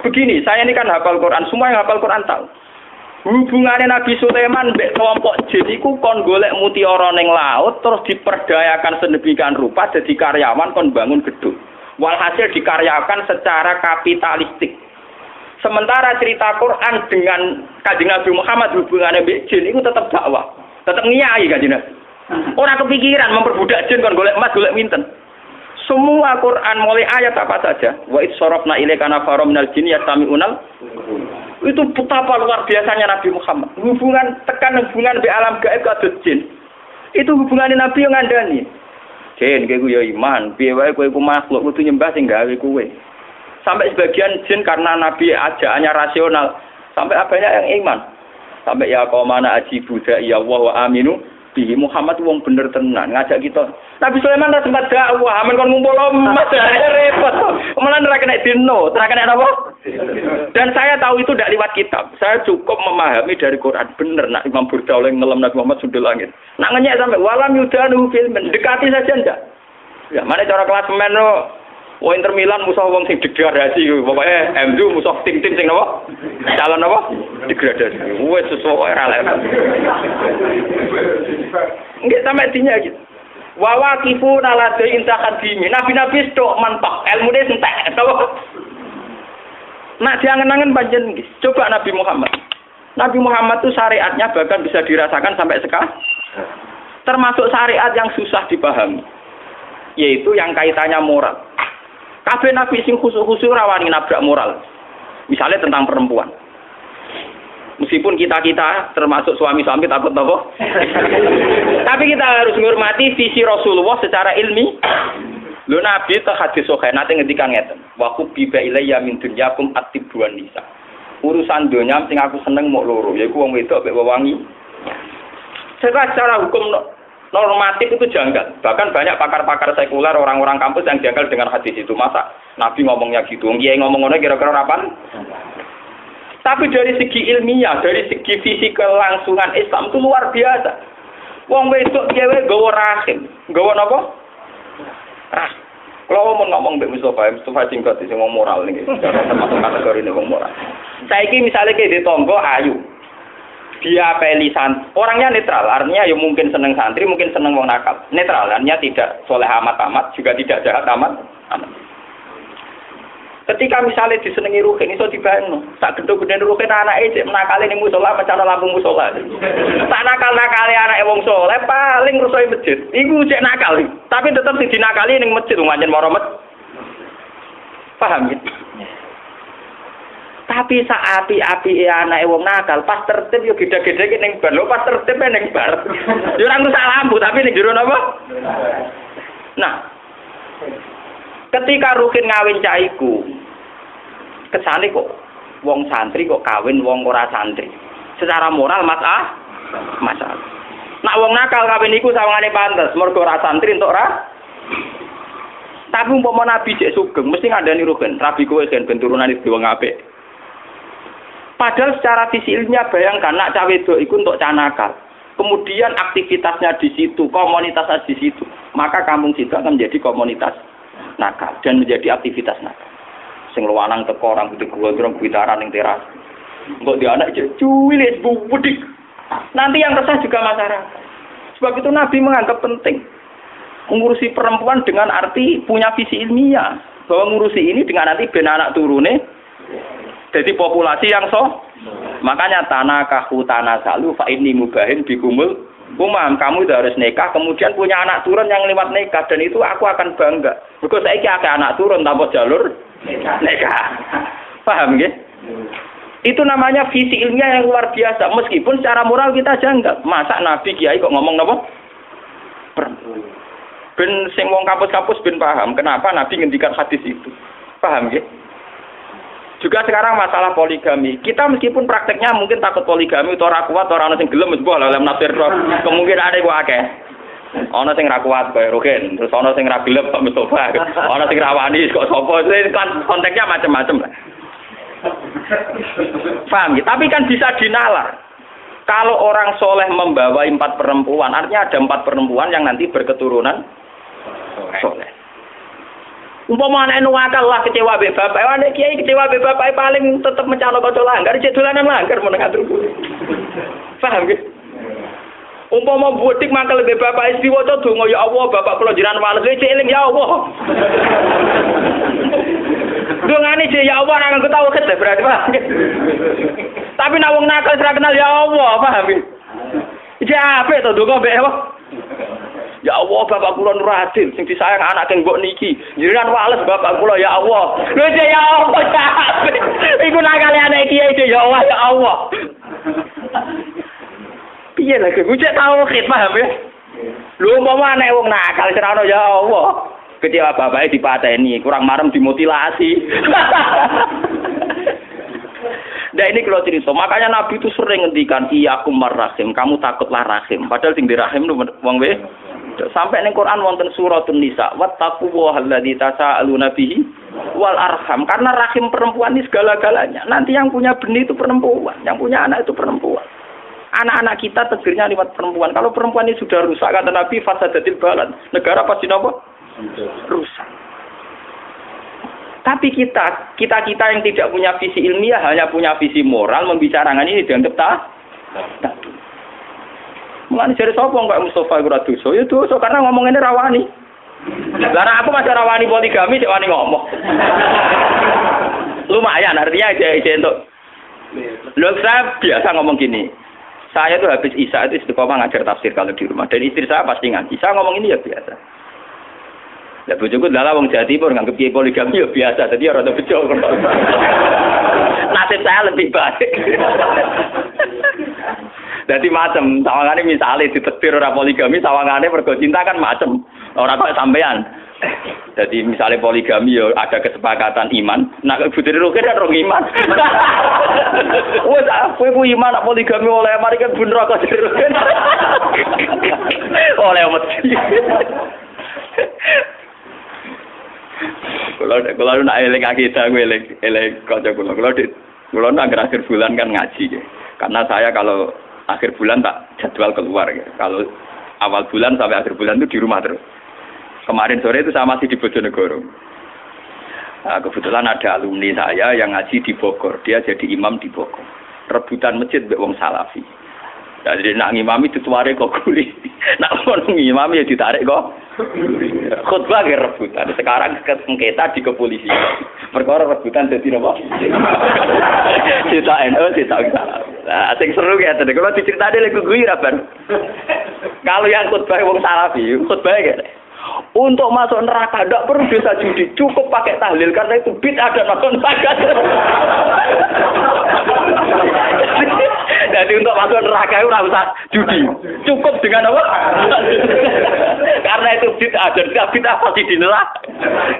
Begini, saya ini kan hafal Quran, semua yang hafal Quran tahu. Hubungannya Nabi Sulaiman mbek kelompok jin iku kon golek mutiara ning laut terus diperdayakan sedemikian rupa jadi karyawan kon bangun gedung. Walhasil dikaryakan secara kapitalistik. Sementara cerita Quran dengan Kanjeng Nabi Muhammad hubungannya mbek jin iku tetap dakwah, tetap ngiyai Kanjeng Nabi. Ora kepikiran memperbudak jin kon golek emas, golek winten. Semua Quran mulai ayat apa saja, wa id sarafna ilaika nafarum minal jinni yastami'unal. Itu betapa luar biasanya Nabi Muhammad. Hubungan be alam gaib kados jin. Itu hubungannya Nabi yang ngandani. Jin kowe ya iman, piye wae kowe iku makhluk kudu nyembah sing gawe kowe. Sampai sebagian jin karena Nabi ajaannya rasional, sampai banyak yang iman. Sampai ya qomana ajibu ya Allah wa aminu bihi Muhammad wong bener tenan ngajak kita. Nabi Sulaiman ra sempat dakwah, amen kon ngumpul emas repot. Malah ora kena dino, ora kena apa? Dan saya tahu itu tidak lewat kitab. Saya cukup memahami dari Quran. Bener nak Imam Burda oleh ngelam Nabi Muhammad sudah langit. Nak ngenyek sampai walam yudanu fil mendekati saja ndak. Ya, mana cara kelas men wo Inter Milan musuh wong sing degradasi pokoke MU musuh tim-tim sing napa? Calon apa? Degradasi. Wes sesuai ra lek. Nggih sampe dinya gitu. Wa waqifu nalade intakan dimi. Nabi-nabi stok mantok, ilmune entek. Nak diangen-angen panjen nggih. Coba Nabi Muhammad. Nabi Muhammad itu syariatnya bahkan bisa dirasakan sampai sekarang. Termasuk syariat yang susah dipahami. Yaitu yang kaitannya moral. Kabeh nabi sing khusus-khusus rawani nabrak moral. Misalnya tentang perempuan. Meskipun kita termasuk suami-suami takut apa? Tapi kita harus menghormati visi Rasulullah secara ilmi. Lho Nabi teh hadis sahih nate ngendikan ngeten. Wa kubbiba ilayya min dunyakum at-tibwan nisa. Urusan donya sing aku seneng mok loro, yaiku wong wedok mek wewangi. Secara hukum normatif itu janggal. Bahkan banyak pakar-pakar sekuler, orang-orang kampus yang janggal dengan hadis itu. Masa Nabi ngomongnya gitu? Kiai ngomong ngono kira-kira kapan? Tapi dari segi ilmiah, dari segi visi kelangsungan Islam itu luar biasa. Wong wedok dhewe nggawa rahim. Nggawa napa? Ah. Kalau mau ngomong Mbak Mustafa singkat sing wong moral niki. Termasuk kategori wong moral. Saiki misalnya kayak di tonggo ayu. Dia pelisan, orangnya netral, artinya ya mungkin seneng santri, mungkin seneng wong nakal. Netral, artinya tidak soleh amat-amat, juga tidak jahat amat. Ketika misalnya disenengi ruhin, itu dibayang, tak gede-gede ruhin anaknya cek menakali ning musola, macam lampu musola. Tak nakal-nakali anaknya wong soleh, paling rusoi masjid. Iku cek nakal, tapi tetap dinakali ning masjid, ngajen moromet. Paham ya? Tapi saat api anake wong nakal pas tertib yo gede-gede ning bar. Lho pas tertib ning bar. Yo ora rusak lampu tapi ning jero napa? Nah. Ketika Rukin ngawin caiku, kesane kok wong santri kok kawin wong ora santri. Secara moral masalah. Nak wong nakal kawin iku sawangane pantes, mergo ora santri entuk ora. Tapi umpama nabi cek sugeng mesti ngandani Rukin, rabi kowe ben turunane wong apik. Padahal secara visi ilmiah bayangkan nak cawe wedok iku untuk canakal. Kemudian aktivitasnya di situ, komunitasnya di situ. Maka kampung situ akan menjadi komunitas nakal dan menjadi aktivitas nakal. Sing luwanang teko orang gede gondrong gitaran ning teras. Engko dia anak cuwilis budik. Nanti yang resah juga masyarakat. Sebab itu Nabi menganggap penting mengurusi perempuan dengan arti punya visi ilmiah. Bahwa ngurusi ini dengan nanti ben anak turune jadi populasi yang makanya tanah salu fa inni mubahin bikumul umam. Kamu harus nikah kemudian punya anak turun yang lewat nikah dan itu aku akan bangga. Mergo saiki akeh anak turun tanpa jalur nikah. Paham nggih? Itu namanya visi ilmiah yang luar biasa. Meskipun secara moral kita janggal. Masa Nabi Kiai kok ngomong napa? Ben sing wong kampus-kampus ben paham kenapa Nabi ngendikan hadis itu. Paham nggih? Juga sekarang masalah poligami. Kita meskipun prakteknya mungkin takut poligami atau ora kuat ora ana sing gelem wis mbah dalam nafsir kemungkinan ada ku akeh. Ana sing ra kuat kaya Rogen, terus ana sing ra gelem kok Mustofa. Ana sing ra wani kok sapa. Itu kan konteksnya macam-macam lah. Paham ya? Tapi kan bisa dinalar. Kalau orang soleh membawa 4 perempuan, artinya ada 4 perempuan yang nanti berketurunan soleh. Umpama anak nuwakal lah kecewa be bapak, anak kiai kecewa be bapak paling tetap mencalon kanca langgar, cek dolanan langgar meneng atur. Paham nggih? Umpama budik mangkel be bapak istri waca donga ya Allah, bapak kula jiran wales cek eling ya Allah. Dongane cek ya Allah nang ketawa ket berarti Pak. Tapi nek wong nakal ora kenal ya Allah, paham nggih? Iki apik to donga be Allah. Ya Allah bapak kula nur adil sing disayang anak kang mbok niki. Jiran wales bapak kula ya Allah. Lho ya Allah capek. Iku nakale anak kiai ya Allah ya Allah. Piye lha kuwi cek tauhid paham ya? Lho umpama anak wong nakal serana ya Allah. Kecewa bapake dipateni, kurang marem dimutilasi. Nah ini kalau cerita, makanya Nabi itu sering ngendikan iyakum marrahim, kamu takutlah rahim. Padahal sing dirahim itu wong we. Sampai ning Quran wonten suratun Nisa, wattaqullaha alladzi tasaaluna bihi wal arham. Karena rahim perempuan ini segala-galanya. Nanti yang punya benih itu perempuan, yang punya anak itu perempuan. Anak-anak kita tegirnya lewat perempuan. Kalau perempuan ini sudah rusak kata Nabi fasadatil balad. Negara pasti napa? Rusak. Tapi kita yang tidak punya visi ilmiah, hanya punya visi moral, membicarakan ini dianggap tak. Mulane jare sapa kok Mustofa iku ora dosa? Ya dosa karena ngomong ini rawani. Lah aku masih rawani poligami cek wani ngomong. Lumayan artinya aja untuk. Loh saya biasa ngomong gini. Saya tuh habis Isya itu istiqomah ngajar tafsir kalau di rumah dan istri saya pasti ngaji. Saya ngomong ini ya biasa. Lah bojoku dalah wong Jawa Timur nganggep kiai poligami ya biasa. Jadi ora ada bejo. Nasib saya lebih baik. Jadi macam, sawangane misalnya ditetir ora poligami, sawangane mergo cinta kan macam. Ora kok sampean. Jadi misalnya poligami ya ada kesepakatan iman. Nah butire roke kan rong iman. Wes kowe ku iman nak poligami oleh mari kan bener kok jero. Oleh mesti. Kalau nak eling akidah gue eling kanca kula. Kula nak akhir bulan kan ngaji ya. Karena saya kalau akhir bulan tak jadwal keluar ya. Kalau awal bulan sampai akhir bulan itu di rumah terus. Kemarin sore itu saya masih di Bojonegoro. Nah, kebetulan ada alumni saya yang ngaji di Bogor. Dia jadi imam di Bogor. Rebutan masjid mbek wong Salafi. Jadi nak ngimami dituare kok guli. Nak ngono ngimami ya ditarik kok. Khutbah ke rebutan. Sekarang sengketa di kepolisian. Perkara rebutan dadi napa? Cita NU, cita Salafi. Nah, sing seru ya tadi kalau diceritane lek kuwi ra bar. Kalau yang khutbah wong Salafi, khutbah kene. Untuk masuk neraka tidak perlu dosa judi, cukup pakai tahlil karena itu bid'ah dan nonton sagat. Jadi untuk masuk neraka itu tidak usah judi, cukup dengan apa? Karena itu bid'ah dan bid'ah pasti dinelak.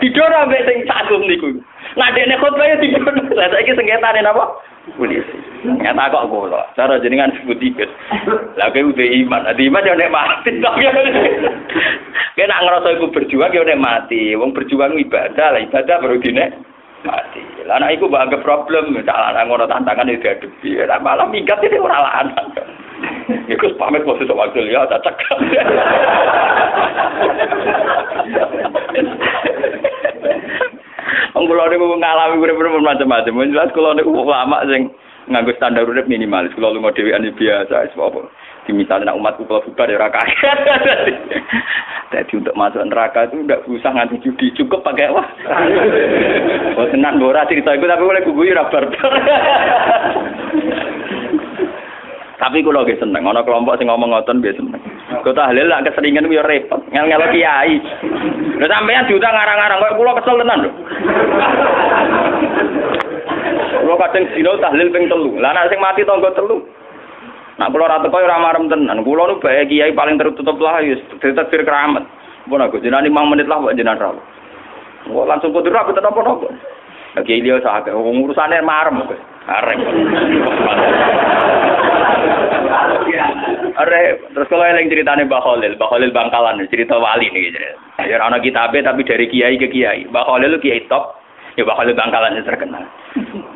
Tidur sampai sing sagum niku. Nah dene khotbahnya tidur. Lah saiki sengketane napa? Polisi. Nyata kok kula. Cara jenengan sebut dikit. Lah kowe udah iman. Ati iman yo nek mati. Kena ngerasa iku berjuang yo nek mati. Wong berjuang ibadah lah, ibadah baru dine mati. Lah anak iku mbok anggap problem, tak ngono tantangan iki diadepi. Lah malah minggat iki ora lanang. Iku pamit kok sesuk waktu ya tak cekak. Wong kula niku ngalami urip-urip macam-macam. Jelas kula niku ulama sing nganggo standar urip minimalis. Kula lunga dhewean biasa, apa. Misalnya nak umatku kalau bubar ya ora kaget. Jadi untuk masuk neraka itu enggak usah nganti judi, cukup pakai wah. Oh tenang ora cerita iku tapi oleh gugu ora barbar. Tapi kula nggih seneng ana kelompok sing ngomong ngoten nggih seneng. Kok tahlil lak keseringan yo repot, ngel-ngel kiai. Lha sampeyan diundang ngarang-ngarang kok kula kesel tenan lho. Kula kadang dino tahlil ping 3. Lah nek sing mati tangga 3. Nak kula ra teko ora marem tenan. Kula nu bae kiai paling tertutup lah ya ditakdir keramat. Pun aku jenenge 5 menit lah kok jenengan ra. Kok langsung kudu ra betul apa-apa. Kiai dia sak urusane marem kok. Arek. Terus kalau yang ceritanya Mbah Khalil Bangkalan, cerita wali nih gitu. Ya ana kitabe tapi dari kiai ke kiai. Mbah Khalil itu kiai top, ya Mbah Khalil Bangkalan yang terkenal.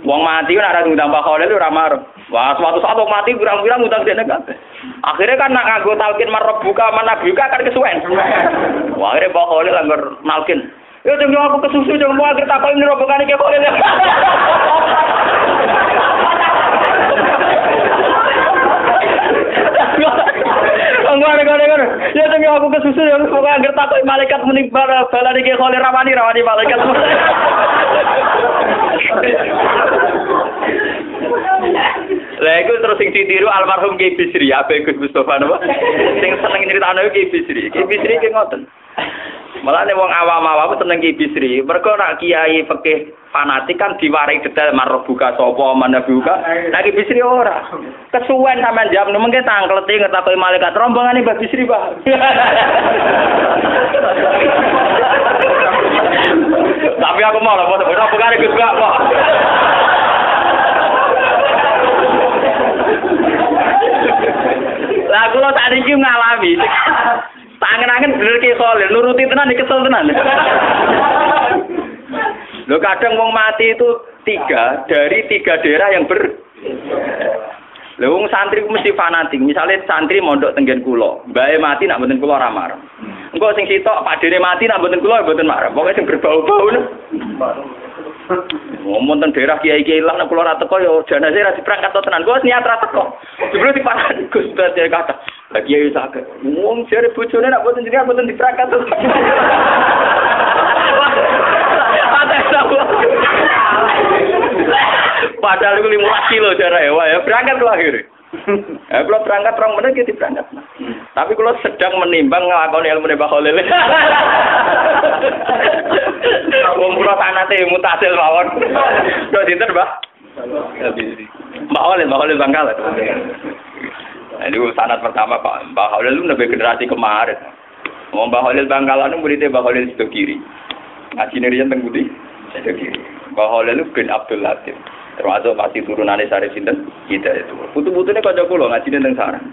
Wong mati kan ada ngundang Mbah Khalil ora marem. Wah, suatu saat wong mati kurang-kurang ngundang dene kabeh. Akhirnya kan nak nganggo talqin marbuka manabuka kan kesuwen. Wah, akhirnya Mbah Khalil anggar nalkin. Ya jangan aku kesusu jangan mau akhir takon ini rombongan iki Khalil. Ngono. Ya teng aku kesusu ya kok anggere takok malaikat muni balan iki Khalil rawani malaikat. Lah iku terus sing ditiru almarhum Ki Bisri, Abe Gus Mustofa napa? Sing seneng nyritakno Ki Bisri. Ki Bisri ki ngoten. Malane wong awam-awam seneng Ki Bisri. Mergo nak kiai fikih fanatik kan diwarai detail marbuka sapa manabuka. Nah Ki Bisri ora. Kesuwen sampean jam mengke tangkleti ngetakoki malaikat rombongane Mbah Bisri, Pak. Tapi aku mau lho foto rombongane Gus Pak. Lah kula tak niki ngalami. Tangen-angen bener ki Khalil, nuruti tenan kesel tenan. Lho kadang wong mati itu 3 dari 3 daerah yang Lho wong santri ku mesti fanatik. Misale santri mondok tenggen kula, mbae mati nak mboten kula ora marem. Engko sing sitok padene mati nak mboten kula mboten marem. Pokoke sing berbau-bau. Ngomong tentang daerah kiai-kiai lah, nak keluar teko yo jenazah ra diperangkat tenan. Gue niat ra teko. Jebule dipangan Gus Dadi kata. Lah kiai sakit. Wong jare bojone nak boten jenengan boten diperangkat. Padahal itu 15 kilo jarak ya berangkat lu akhirnya. Kalau berangkat 2 menit kita berangkat. Tapi kalau sedang menimbang ngelakoni ilmu Mbah Khalil. Wong kula sanate mutasil mawon. Kok dinten, Mbah? Mbah Khalil Bangkalan. Ini sanad pertama Pak. Mbah Khalil itu lebih generasi kemarin. Mbah Khalil Bangkalan itu muridnya Mbah Khalil Sidokiri. Ngaji riyen teng Budi Sidokiri. Mbah Khalil bin Abdul Latif. Termasuk pasti turunane Sarif sinten kita itu. Putu-putune kanca kula ngajine teng sarang.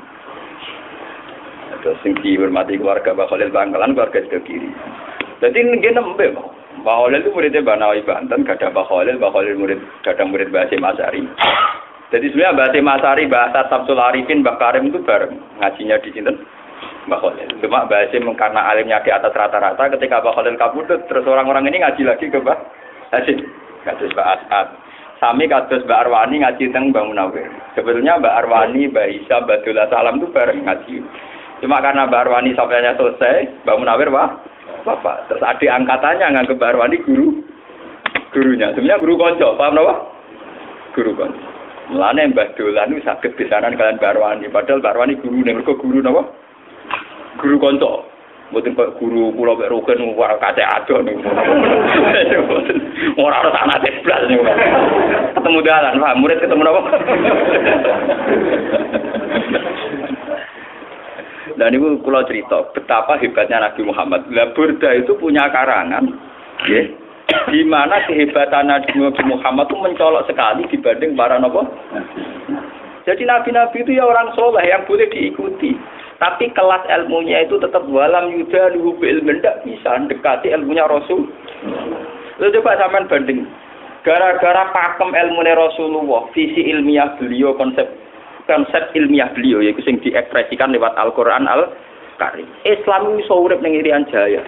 Terus sing dihormati keluarga Mbah Khalil Bangkalan keluarga Sidokiri. Dadi nggih nembe Mbah Khalil itu muridnya Mbah Nawawi Banten, gadah Mbah Khalil murid gadah murid Mbah Hasyim Asy'ari. Jadi sebenarnya Mbah Hasyim Asy'ari, Mbah Samsul Arifin, Mbah Karim itu bareng ngajinya di sinten Mbah Khalil. Cuma Mbah Hasyim karena alimnya di atas rata-rata, ketika Mbah Khalil kabudut, terus orang-orang ini ngaji lagi ke Mbah Hasyim. Kados Mbah As'ad. Sami kados Mbak Arwani ngaji teng Mbah Munawir. Sebetulnya Mbak Arwani, Mbah Isa, Mbah Dullah Salam itu bareng ngaji. Cuma karena Mbak Arwani sampainya selesai, Mbah Munawir Bapak. Terus adik angkatannya nganggep Mbah Arwani gurunya. Sebenarnya guru konco, paham napa? Guru konco. Mulane Mbah Dullah niku saged pisanan kalian Mbah Arwani. Padahal Mbah Arwani gurune mergo guru napa? Guru konco. Mboten kok guru kula mek rugen ora kate ado niku. Ora ana sanate blas niku. Ketemu dalan, Pak. Murid ketemu napa? Dan itu kula cerita betapa hebatnya Nabi Muhammad. Lah Burda itu punya karangan, nggih. Di mana kehebatan Nabi Muhammad itu mencolok sekali dibanding para napa? Jadi nabi-nabi itu ya orang soleh yang boleh diikuti. Tapi kelas ilmunya itu tetap walam yuda luhub ilmu, tidak bisa mendekati ilmunya Rasul. Lalu coba sampean banding. Gara-gara pakem ilmune Rasulullah, visi ilmiah beliau, konsep ilmiah beliau yaiku sing diekspresikan lewat Al-Qur'an Al-Karim. Islam iso urip ning Irian Jaya.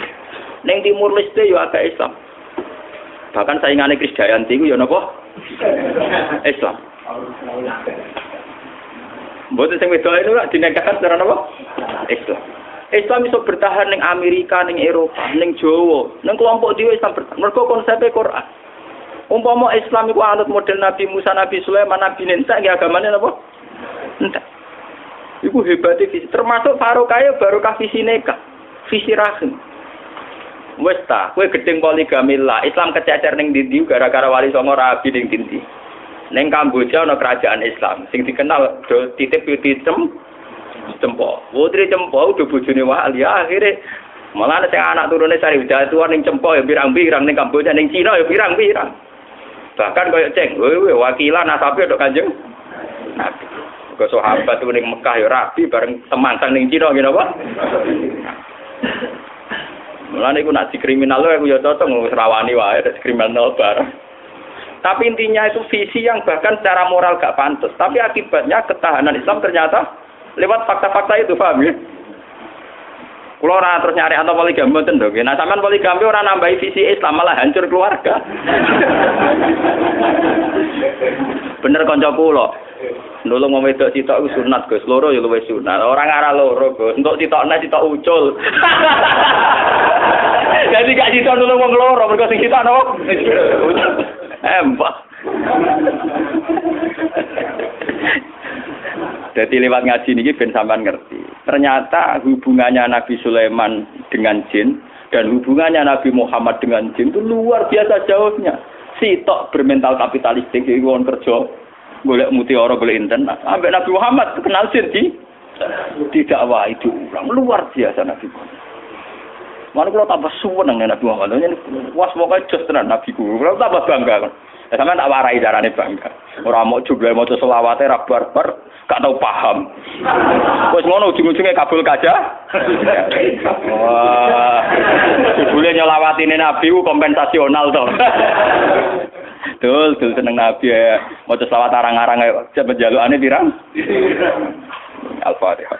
Ning Timur Leste yo agak Islam. Bahkan saingane Krisdayanti ku yo napa? Islam. Mboten sing wedok itu lak dinegahkan secara napa? Islam. Islam iso bertahan ning Amerika, ning Eropa, ning Jawa, ning kelompok dhewe Islam bertahan. Mergo konsepe Quran. Umpama Islam iku anut model Nabi Musa, Nabi Sulaiman, Nabi Isa, nggih agamane napa? Entek. Iku hebate visi. Termasuk Farokaya barokah visi nikah, visi rahim. Wes ta, kowe gedeng poligami lah. Islam kececer ning ndi gara-gara wali songo rabi ning ndi. Ning Kamboja ana kerajaan Islam sing dikenal do titip Cempo. Putri Cempo udah bojone wali akhire malah sing anak turune sari Wijatuan ning Cempo ya pirang-pirang ning Kamboja ning Cina ya pirang-pirang. Bahkan koyo ceng, wakilan nasabe tok Kanjeng Nabi. Kok sahabat tuh ning Mekah ya rabi bareng temantan ning Cina ngene apa? Mulane iku nak dikriminal aku ya cocok wis rawani wae kriminal bareng. Tapi intinya itu visi yang bahkan secara moral gak pantas. Tapi akibatnya ketahanan Islam ternyata lewat fakta-fakta itu, paham ya? Kalau orang terus nyari atau poligami mboten lho. Nah, sampean poligami ora nambahi visi Islam malah hancur keluarga. Bener kanca kula. Nulung wong wedok sitok iku sunat, Gus. Loro ya luwih sunat. Ora ngara loro, Gus. Entuk sitokne sitok ucul. Jadi gak sitok nulung wong loro, mergo sing sitok napa? Mbah. Jadi lewat ngaji niki ben sampean ngerti. Ternyata hubungannya Nabi Sulaiman dengan jin dan hubungannya Nabi Muhammad dengan jin itu luar biasa jauhnya. Sitok bermental kapitalistik iki wong kerja golek mutiara golek internet. Sampai Nabi Muhammad kenal jin di dakwah itu orang luar biasa Nabi Muhammad. Mana kalau tambah seneng Nabi Muhammad. Was pokoke jos tenan Nabi ku. Kalau tambah bangga kan. Ya sampean tak warai carane bangga. Ora mau jumlah maca selawate ra barbar, gak tau paham. Wis ngono ujung-ujunge kabul kaja. Wah. Jebule nyelawatine Nabi ku kompensasional to. Dul seneng Nabi ya. Maca selawat arang-arang cepet jalukane pirang? Al-Fatihah.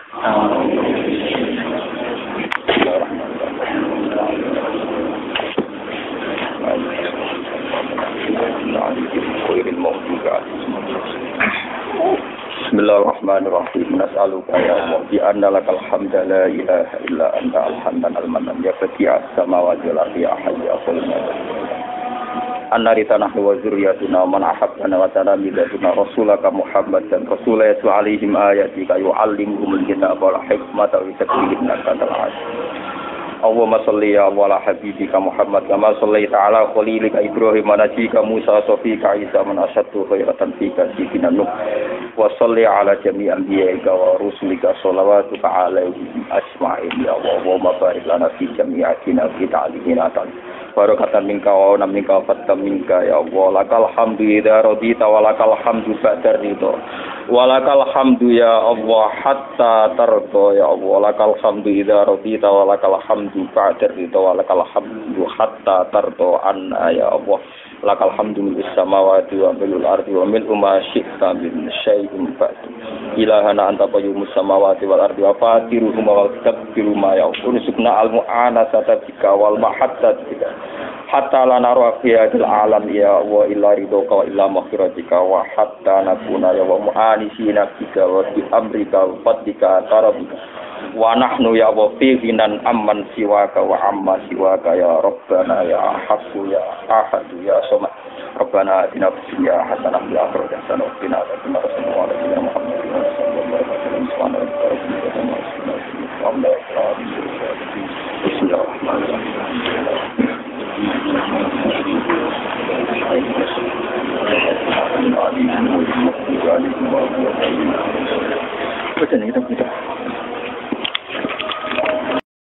Bismillahirrahmanirrahim. Nas'aluka ya Allah bi anna lakal hamda la ilaha illa anta al-hamdan al-mannan ya fati'as samawati wal ardi ya hayyu ya qayyum. Annarita nahnu wa zurriyatuna man ahabbana wa tanamiduna rasulaka Muhammad dan rasulatu alaihim ayatika yu'allimuhumul kitaba wal hikmata wa yuzakkihim innaka antal aziz. Allahumma shalli ala habibika Muhammad kama shallaita ala khalilika Ibrahim wa najika Musa safika Isa man asyaddu khairatan fika sidina Nuh wa shalli ala jami'i anbiya'ika wa rusulika shalawatuka alaihim asma'in ya Allahumma barik lana fi jami'atina fi ta'limina barakatan minka wa minka fatam minka ya Allah lakal hamdu idza radita wa lakal hamdu ba'da ridha wa lakal hamdu ya Allah hatta tarda ya Allah lakal hamdu idza radita wa lakal hamdu ba'da ridha wa lakal hamdu hatta tarda anna ya Allah lakal hamdu mis samawati wa bil ardi wa min ma syi'ta min syai'in ba'du ilahana anta qayyumus samawati wal ardi wa fatiruhum wa takbiru ma yaqulu subna al mu'anasata bika wal mahaddata bika hatta la nara fiyatil alam ya wa illa ridhoka wa illa maghfiratika wa hatta nakuna ya wa mu'anisina bika wa bi amrika wa fadlika tarabika wa nahnu ya wa fi hinan amman siwaka wa amma siwaka ya rabbana ya haqqu ya ahadu ya samad rabbana atina fid dunya hasanah wa fil akhirati hasanah wa qina adzabannar.